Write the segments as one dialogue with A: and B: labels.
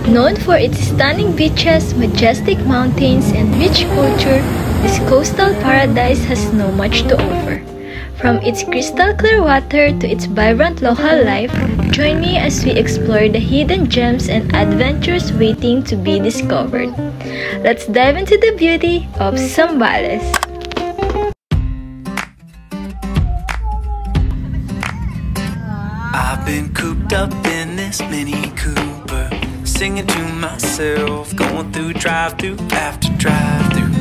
A: Known for its stunning beaches, majestic mountains, and rich culture, this coastal paradise has no much to offer. From its crystal clear water to its vibrant local life, join me as we explore the hidden gems and adventures waiting to be discovered. Let's dive into the beauty of Zambales.
B: I've been cooped up in this Mini Cooper, singing to myself, going through drive-through after drive-through,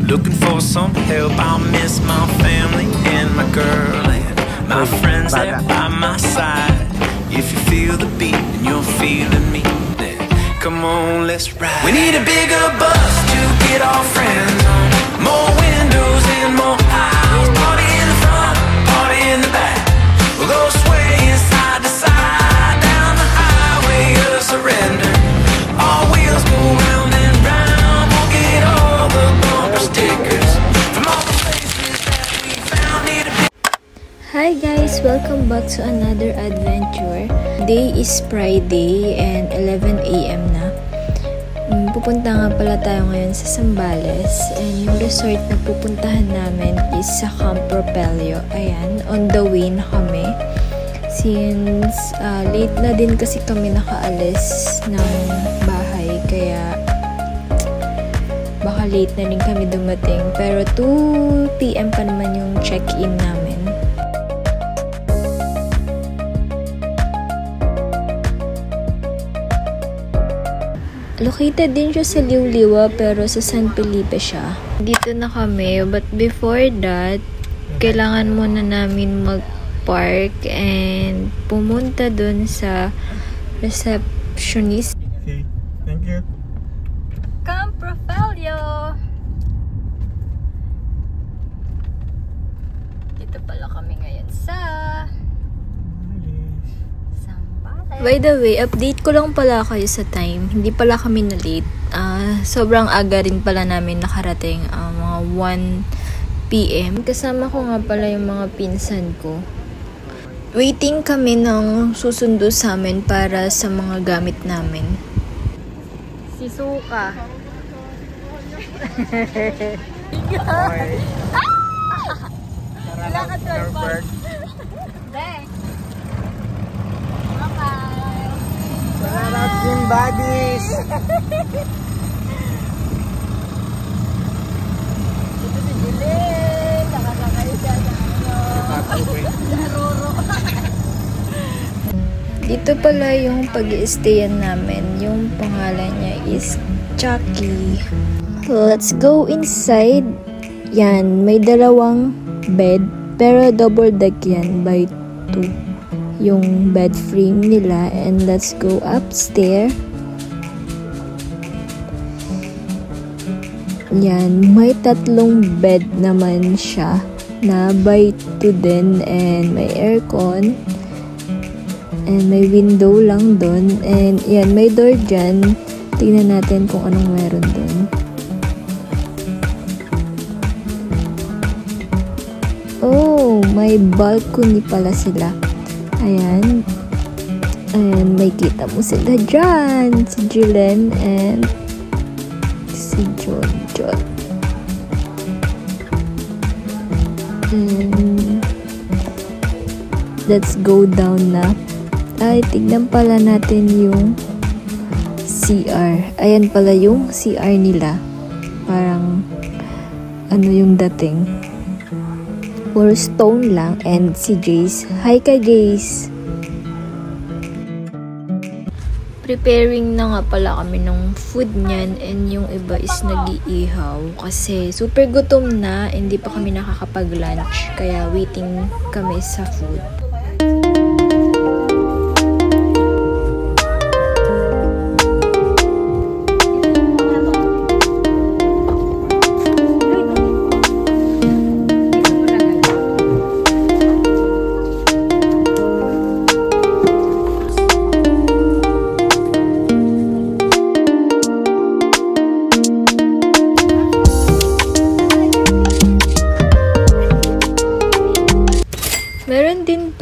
B: looking for some help. I miss my family and my girl and my friends there by my side. If you feel the beat and you're feeling me, then come on, let's ride. We need a bigger bus to get our friends on, more windows and more aisles. Party in the front, party in the back. We'll go swaying side to side down the highway of surrender. Our wheels go round and round. We'll get all the bumper stickers from all the places that we found. Need a big.
A: Hi guys! Welcome back to another adventure. Today is Friday and 11 AM na. Pupunta nga pala tayo ngayon sa Zambales, and yung resort na pupuntahan namin is sa Camp Propelio. Ayan, on the way na kami. Since late na din kasi kami nakaalis ng bahay, kaya baka late na rin kami dumating. Pero 2 PM pa naman yung check-in namin. Located din siya sa Liuliwa, pero sa San Felipe siya. Dito na kami, but before that, kailangan muna namin mag-park and pumunta dun sa receptionist.
C: Okay, thank you.
A: Camp Propelio! Dito pala kami ngayon sa By the way, update ko lang pala kayo sa time. Hindi pala kami na late. Sobrang aga rin pala namin nakarating, mga 1 PM. Kasama ko nga pala yung mga pinsan ko. Waiting kami ng susundo sa amin para sa mga gamit namin. Si Suka. Lakad Robert.
C: Salamat Team Buddies!
A: Ito si Julen, nakakakayo siya na Roro. Dito pala yung pag-i-stayan namin. Yung pangalan niya is Chucky. Let's go inside. Yan, may 2 bed, pero double deck yan by 2. Yung bed frame nila, and let's go upstairs. Yan, may 3 bed naman siya na by 2 din, and may aircon and may window lang dun, and yan, may door dyan. Tingnan natin kung anong meron dun. Oh, may balcony pala sila. Ayan. And may kita mo sila dyan. Si Julen and si John. And let's go down na. Ay, tignan pala natin yung CR. Ayan pala yung CR nila. Parang ano yung dating. Puro stone lang, and si Jace. Hi ka, Jace! Preparing na nga pala kami ng food niyan, and yung iba is nag-iihaw kasi super gutom na, hindi pa kami nakakapag-lunch, kaya waiting kami sa food.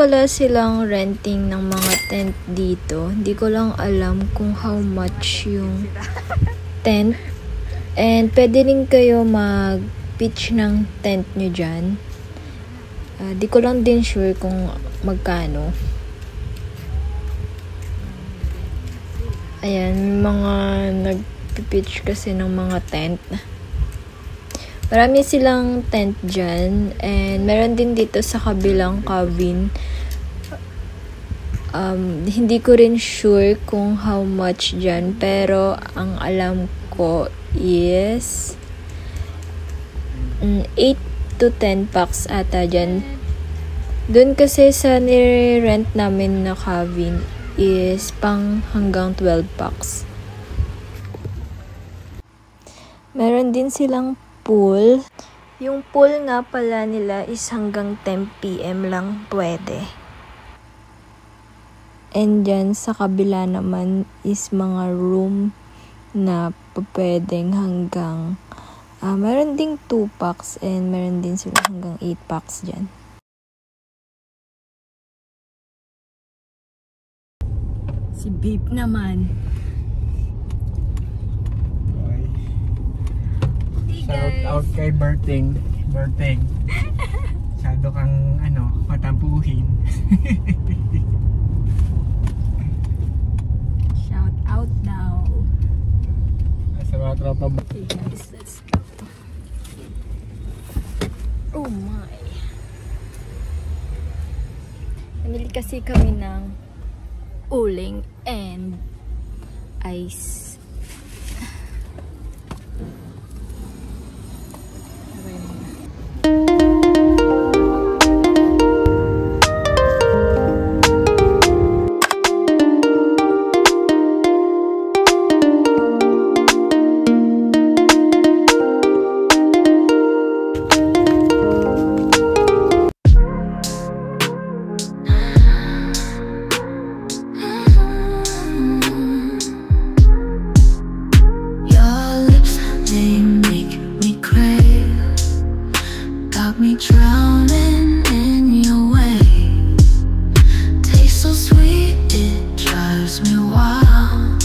A: pala silang renting ng mga tent dito. Hindi ko lang alam kung how much yung tent. And pwede rin kayo mag-pitch ng tent nyo dyan. Di ko lang din sure kung magkano. Ayan, mga nag-pitch kasi ng mga tent. Marami silang tent dyan. And meron din dito sa kabilang cabin. Hindi ko rin sure kung how much dyan. Pero ang alam ko is 8 to 10 packs ata dyan. Doon kasi sa nire-rent namin na cabin is pang hanggang 12 packs. Meron din silang pool. Yung pool nga pala nila is hanggang 10 PM lang pwede. And dyan sa kabila naman is mga room na pwedeng hanggang meron ding 2 packs and meron din sila hanggang 8 packs dyan. Si Babe naman.
C: Okay. Shout out kay Berting. Masyado kang matampuhin.
A: Shout out daw.
C: Sa mga tropa ba?
A: Okay guys, let's go. Oh my. Namili kasi kami ng uling and ice.
D: Drowning in your way, taste so sweet it drives me wild,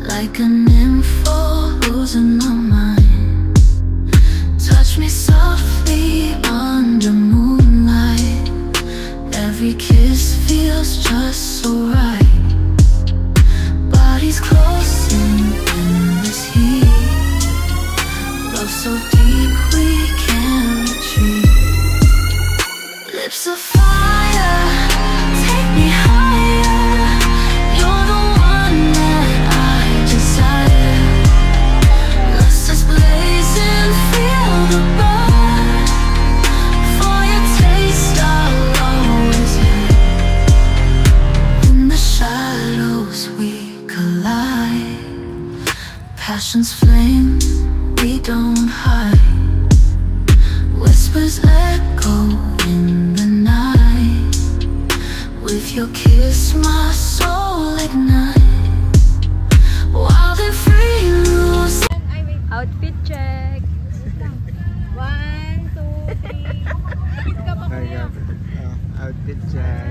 D: like a nympho losing my mind. Touch me softly under moonlight, every kiss feels just so right. Bodies close in endless heat, love so deep we can't retreat. Lips of fire, take me higher. You're the one that I desire. Lust is blazing, feel the burn. For your taste I'll always yearn. In the shadows we collide, passion's flame we don't hide. Whispers echo in the night. With your kiss my soul ignite. Wild and free lose.
A: Outfit check. 1, 2, 3.
C: Outfit check.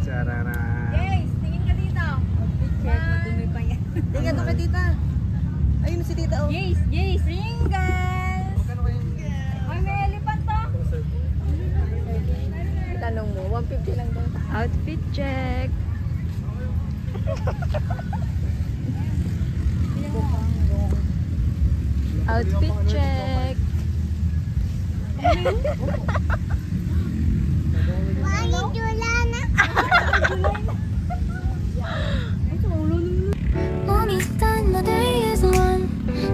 C: Charara.
E: Guys, tingin ka dito.
A: Outfit check. Madumi pa yan.
E: Tingin ka tita. Ayun si tita oh.
A: Yes, yes. Pringles.
E: Ay, may elephant to.
A: Tanong mo, 150 lang daw. Outfit check. Outfit check.
D: Mommy's done, the day is on.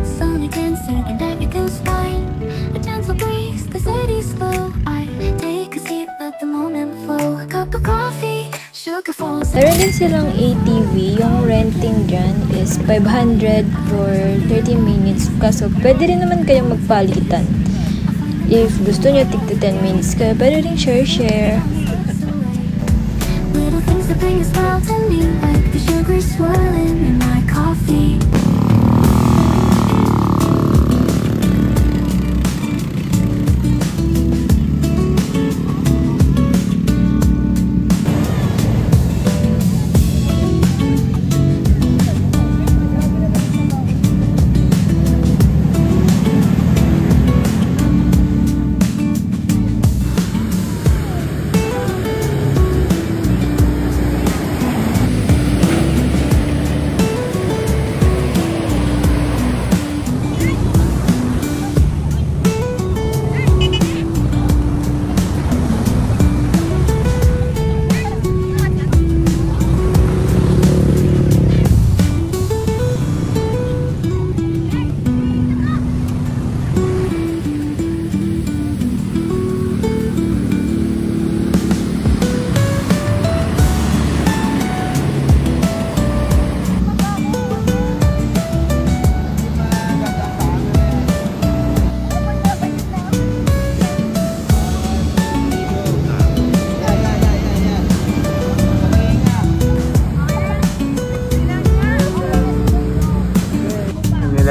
D: Sun against and that becomes fine. A gentle breeze, the city's slow. I take a seat, let the moment flow. A cup of coffee, sugar falls.
A: Meron din silang ATV. Yung renting dyan is 500 for 30 minutes. Kaso pwede rin naman kayong magpalitan. If gusto nyo tig 10 minutes kayo, pwede rin share.
D: Little things that bring a smile to me, like the sugar swirling in my coffee.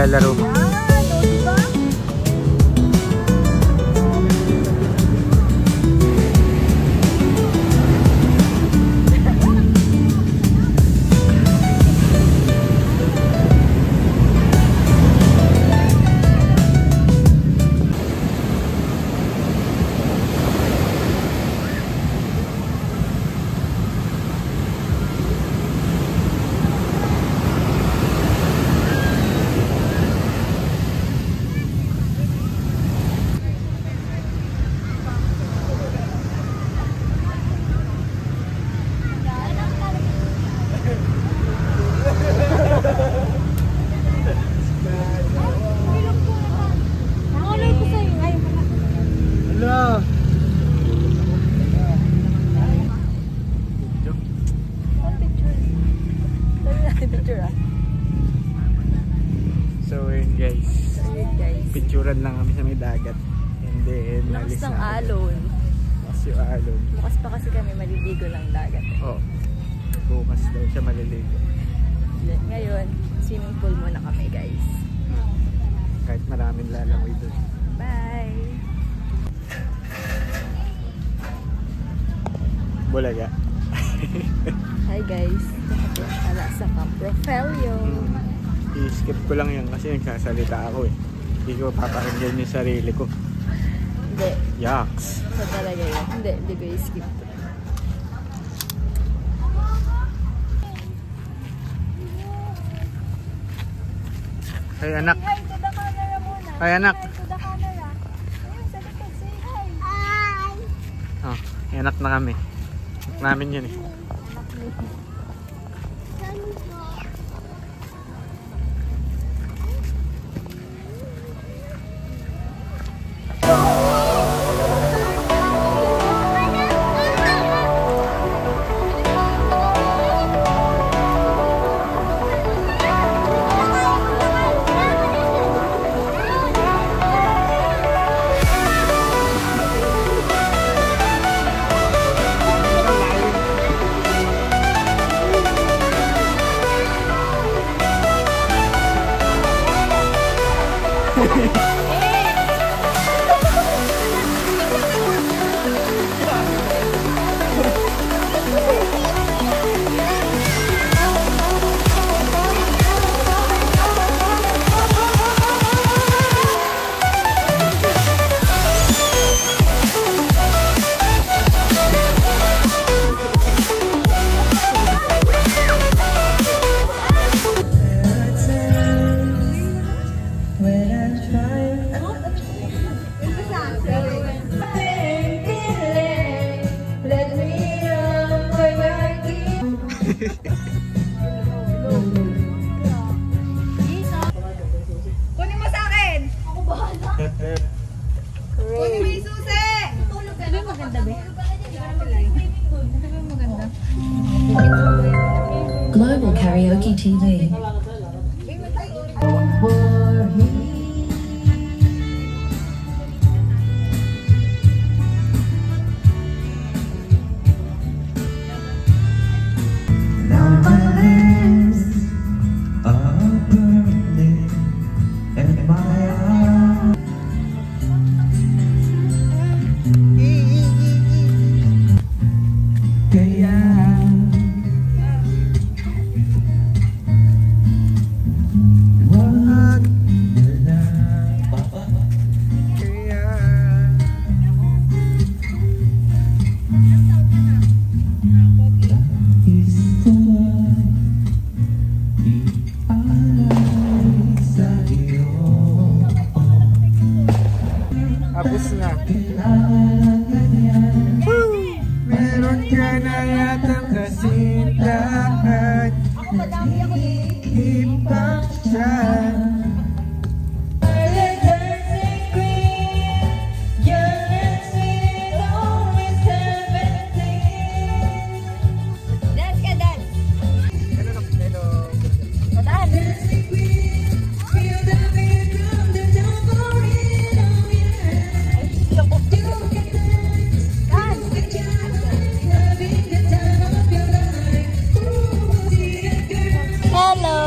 C: maglalaro mo. So yun guys, picturean lang kami sa may dagat. And then
A: Lakas
C: nalis
A: ng
C: na
A: alon.
C: Lakas yung alon.
A: Bukas pa kasi kami maliligo ng dagat.
C: Oh, bukas daw siya maliligo.
A: Ngayon, swimming pool muna kami guys.
C: Kahit maraming lalangoy doon.
A: Bye!
C: Bulaga.
A: Hi guys, wala sa Camp Rofelio.
C: I-skip ko lang yan kasi nagsasalita ako eh. Hindi ko papakinggan yung sarili ko.
A: Hindi.
C: Yaks!
A: So talaga yun. Hindi ko i-skip to.
C: Hey anak!
E: Hi to the camera muna.
C: Hi anak!
E: Hi to the camera. Ayun, sa likod, say hi.
C: Oh, anak na kami. Anak namin yun eh.
E: Kunin mo sa akin. Ako bahala. Kunin mo yung susi. Tulog ka na. Maganda ba? Maganda.
F: Global Karaoke TV.
G: Now my lips are burning and my eyes kaya wag na kaya is ko ay sa iyo.
C: Abos na. Meron ka na yatang kasintahan. Nag-iimbang siya.
E: Dance ka, dance.
D: Hello!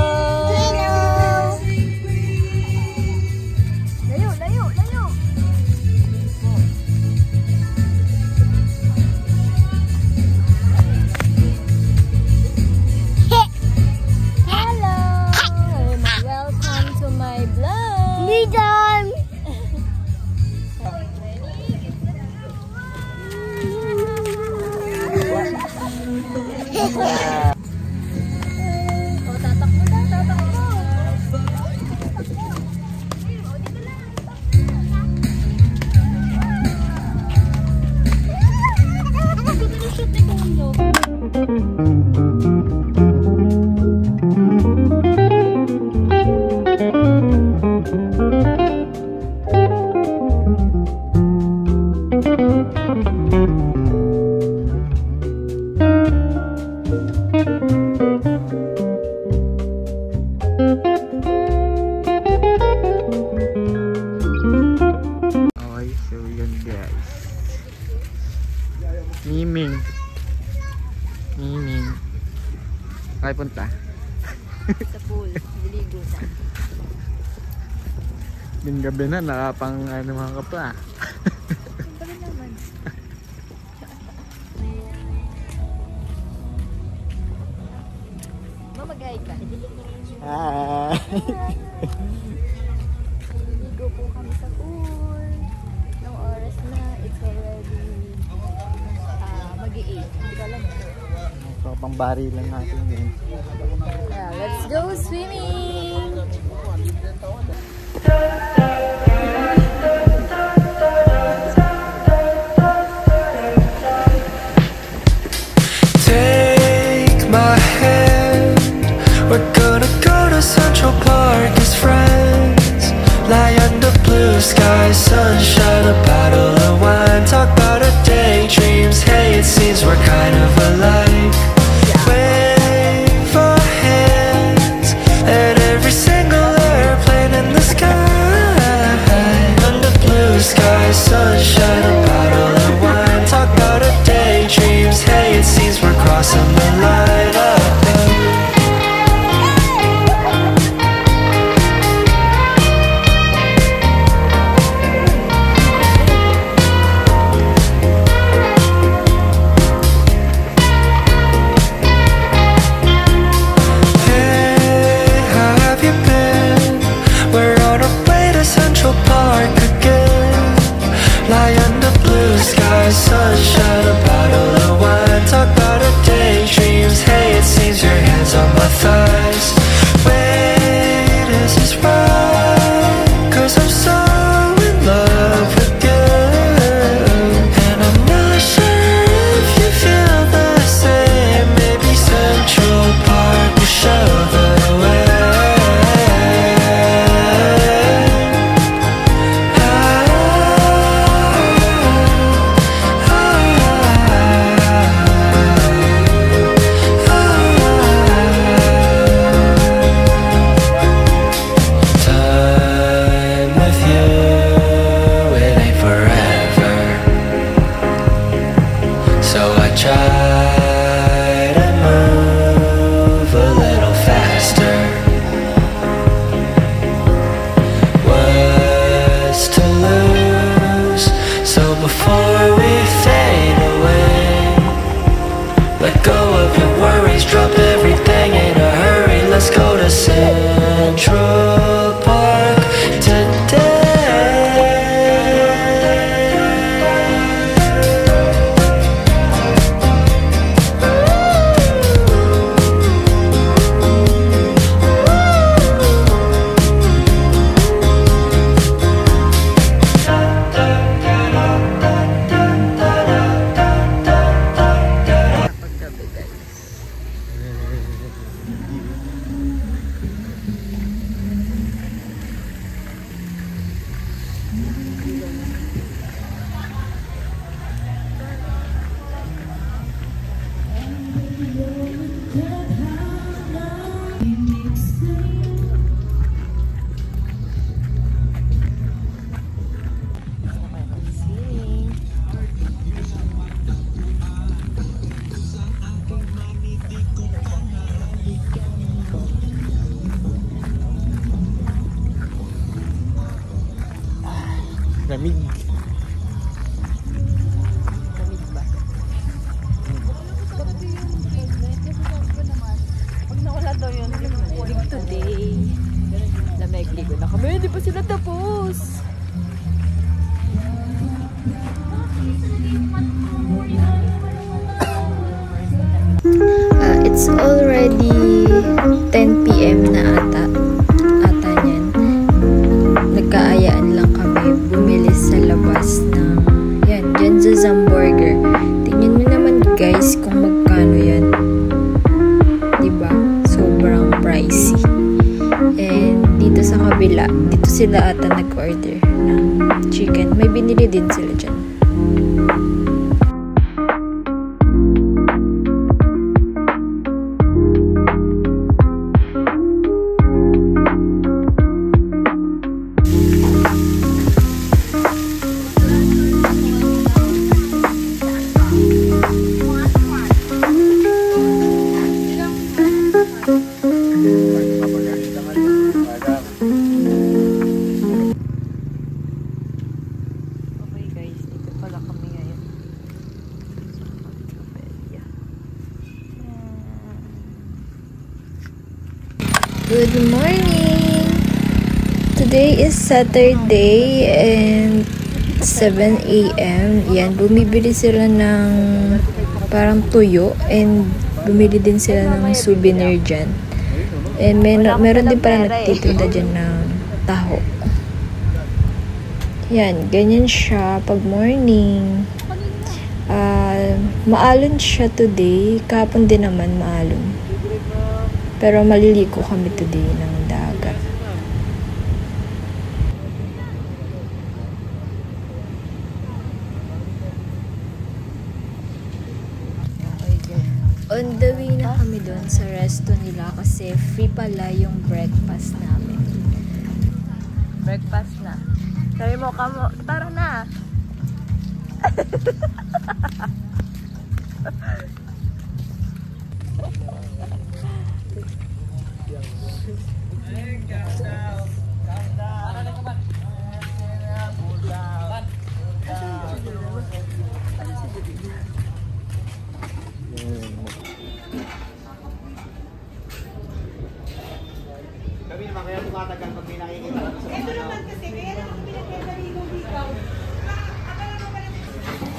C: punta?
A: Sa pool. Niligo na.
C: Yung gabi na, nakapang ano mga ka pa.
A: Siyempre naman. Mamagay ka. Niligo po kami sa pool. Nung oras na, it's already mag-8. Hindi ko alam.
C: So, pang bari lang natin din.
A: Yeah, let's go swimming!
B: Take my hand, we're gonna go to Central Park as friends. Lie under blue skies, sunshine, a bottle of wine. Talk about our daydreams, hey, it seems we're kind of alike. Wave our hands at every single airplane in the sky. Under blue skies, sunshine, a bottle of wine. Talk about our daydreams, hey, it seems we're crossing the line. Hey, how have you been? We're on our way to Central Park again. Lie under blue skies, sunshine, a bottle of wine. Talk about our daydreams, hey, it seems your hands on my thighs. Wait, is this right? 'Cause I'm so in love with you, and I'm not sure if you feel the same. Maybe Central Park will show the way. Time with you, it ain't forever. So I try to move a little faster. What's to lose? So before we fade away, let go of your worries, drop everything in a hurry. Let's go to Central Park today.
A: Paggabi guys. Swimming.
C: Lamig.
A: Lamig ba?
E: Pag nawala daw yun,
A: Lamig today. Lamig, ligo na kami. Hindi pa sila tapos. It's already 10 p.m. na ata niyan. Nagkaayaan lang kami bumili sa labas ng yan, dyan sa Zamburger. Tingnan nyo naman guys kung magkano yan. Diba? Sobrang pricey. And dito sa kabila, dito sila ata nag-order ng chicken. May binili din sila dyan.
C: Papagalit naman. Madam.
A: Okay guys, dito pala kami ngayon. Good morning! Today is Saturday and 7 a.m. Yan, bumibili sila ng parang tuyo and bumili din sila ng souvenir dyan. And meron din pala nagtitinda dyan ng taho. Yan, ganyan siya pag morning. Maalon siya today. Kahapon din naman maalon. Pero maliligo kami today ng dagat. On the way na kami doon sa resto nila kasi free pala yung breakfast namin. Breakfast na. Sabi mo, tara na!
C: Kami naman kaya tumatagal pag may nakikita kami sa mga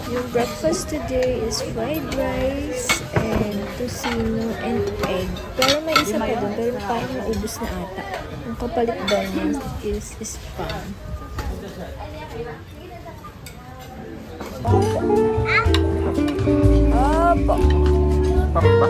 A: Yung breakfast today is fried rice and tocino and egg. Pero may isa pa doon, pero parang naubos na ata. Ang kapalit daw niya is spam. Opo!
C: spam ba?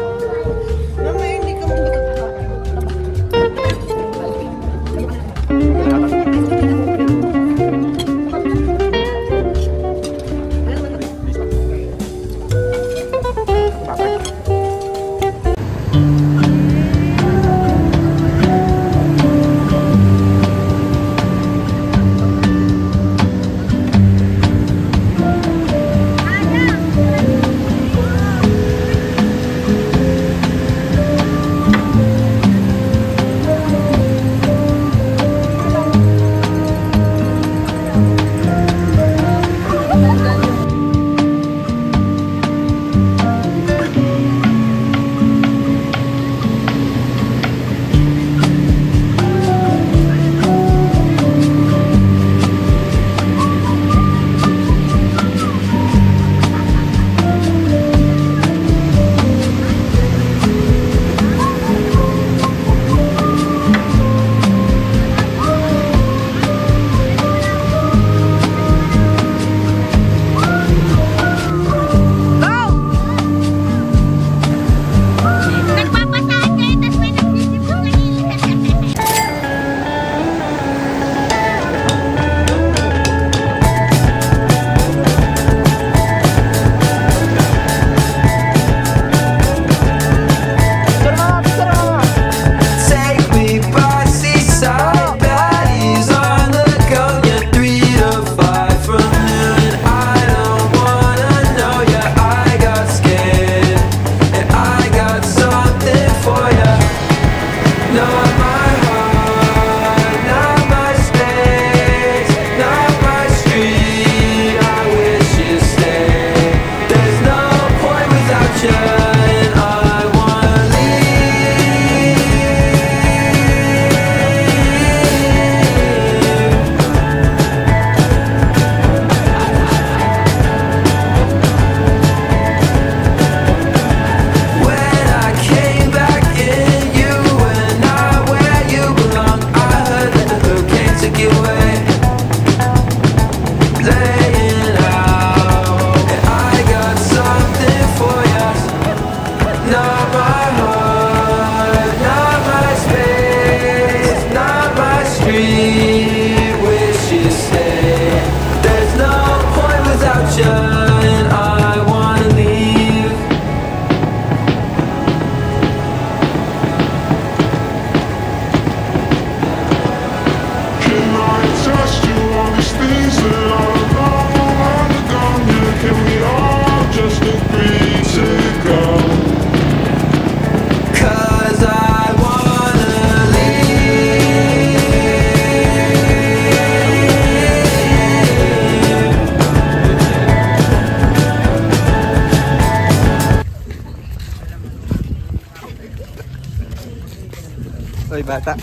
C: Oy, bata.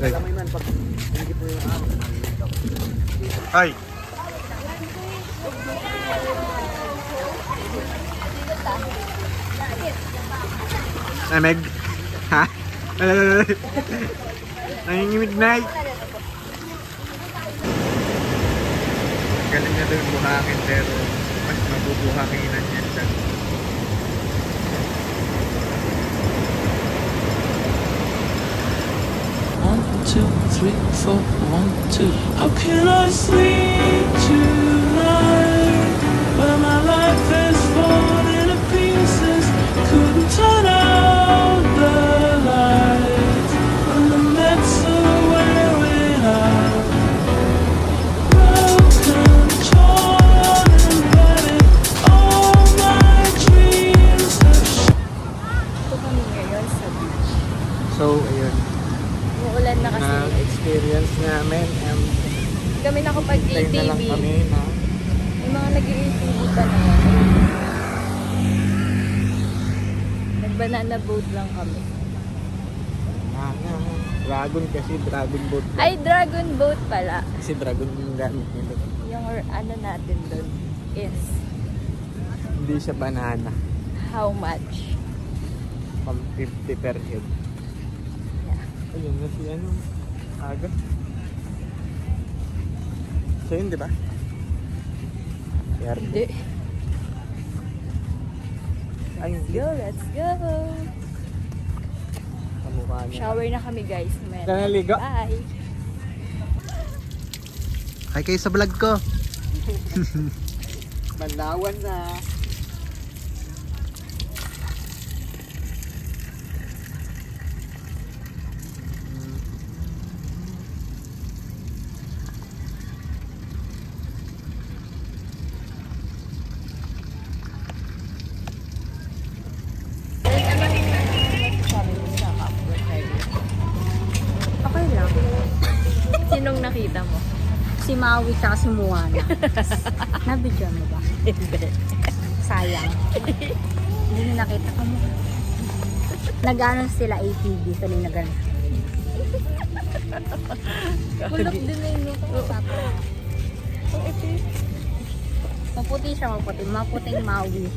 C: Oy. Ay. Meg? Ha? Nangingimig na. Galing na doon buhangin pero mas mabubuhanginan yan siya.
H: 1, 2, 3, 4, 1, 2. How can I sleep tonight when my life is falling to pieces? Couldn't turn out the lights when the meds are wearing out. Broken, torn and battered, all my dreams have
A: Ito kami ngayon sa beach.
C: So, ayun.
A: Uulan na kasi.
C: Experience namin.
A: Kami nakapag-ATV.
C: Tayo na lang kami na.
A: Yung mga nag-ATV pa naman. Nag-banana boat lang kami.
C: Dragon kasi, dragon boat.
A: Ay, dragon boat pala.
C: Kasi dragon yung gamit nila.
A: Yung ano natin doon is
C: Hindi siya banana.
A: how much?
C: 150 per head.
A: Yeah.
C: Ayun na si ano. Aga. Siya yun, di ba?
A: Hindi.
C: Ay, hindi.
A: Let's go.
C: Kamukha niya.
A: Shower na kami guys. Mamaya na.
C: Naligo.
A: Bye.
C: Hi kayo sa vlog ko. Banlawan na.
A: Okay lang. Sinong nakita mo?
E: Si Maui tsaka si Moana. Nabidyo mo ba?
A: Hindi.
E: Sayang. Hindi nyo nakita ka mo. Nag-ano sila ATV. So, nag-ano.
A: Kulok din na yun.
E: Maputi siya, maputi. Maputing Maui.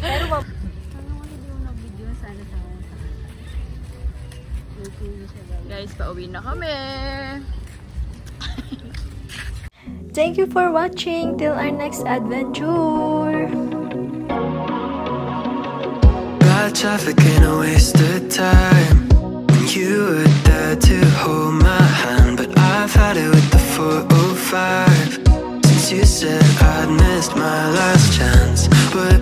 E: Pero ano nga hindi mo na-video sana sa akin.
A: Guys, pauwi na kami. Thank you for watching. Till our next adventure.
B: Bad traffic ain't a waste of time. You were there to hold my hand, but I've had it with the 405 since you said I'd missed my last chance. But